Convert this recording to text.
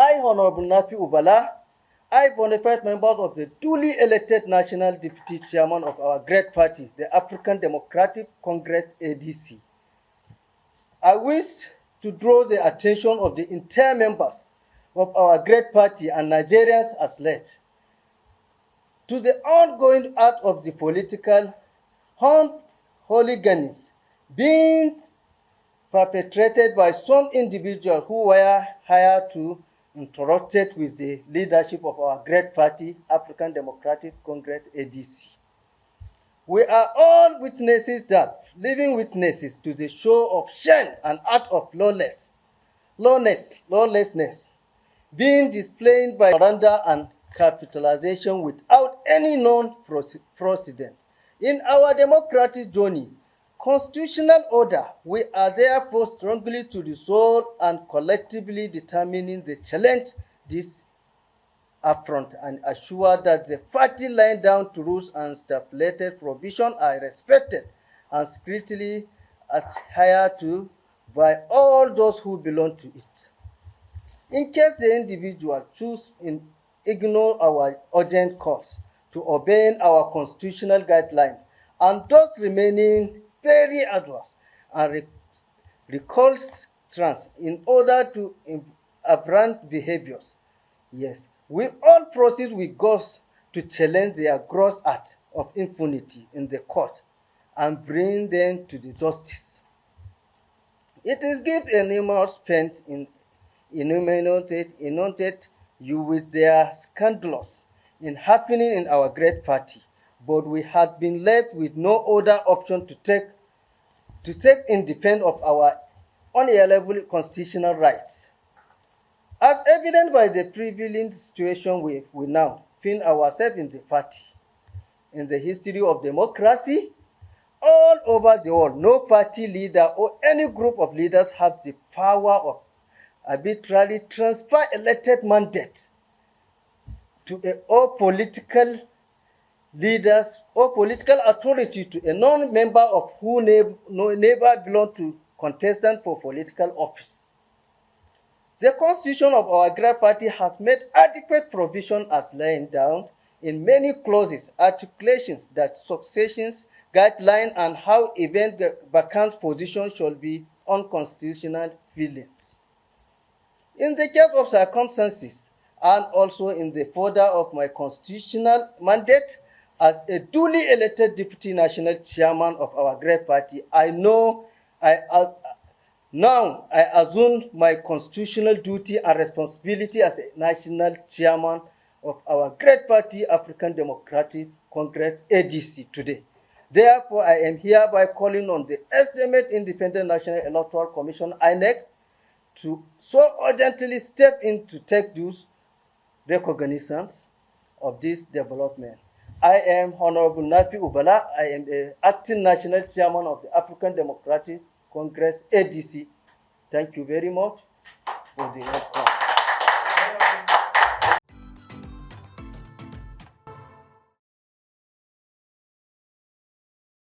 I, Honorable Nafi Ubala, I, bona fide members of the duly elected National Deputy Chairman of our great party, the African Democratic Congress ADC, I wish to draw the attention of the entire members of our great party and Nigerians as late to the ongoing art of the political hooligans being perpetrated by some individuals who were hired to interrupt with the leadership of our great party, African Democratic Congress ADC. We are all witnesses living witnesses to the show of shame and act of lawlessness being displayed by surrender and capitalization without any known precedent. In our democratic journey, constitutional order, we are therefore strongly to resolve and collectively determining the challenge this affront and assure that the party laying down to rules and stipulated provisions are respected and strictly adhered to by all those who belong to it. In case the individual choose to ignore our urgent calls to obey our constitutional guidelines and thus remaining very adverse and recalcitrant in order to aberrant behaviors, yes, we all proceed with goals to challenge their gross act of impunity in the court and bring them to the justice. It is give enormous pain in inundated you with their scandalous in happening in our great party, but we had been left with no other option to take in defense of our unalienable constitutional rights. As evident by the prevailing situation we now find ourselves in the party. In the history of democracy, all over the world, no party leader or any group of leaders have the power of arbitrarily transfer elected mandate to all political leaders or political authority to a non-member of who never belonged to contestant for political office. The constitution of our great party has made adequate provision as laying down in many clauses, articulations that successions, guidelines, and how event vacant position shall be unconstitutional violence. In the case of circumstances, and also in the further of my constitutional mandate as a duly elected deputy national chairman of our great party, I assume my constitutional duty and responsibility as a national chairman of our great party, African Democratic Congress, ADC, today. Therefore, I am hereby calling on the esteemed Independent National Electoral Commission, INEC, to so urgently step in to take those recognitions of this development. I am Honorable Nafi Ubala. I am the acting national chairman of the African Democratic Congress, ADC. Thank you very much for the welcome.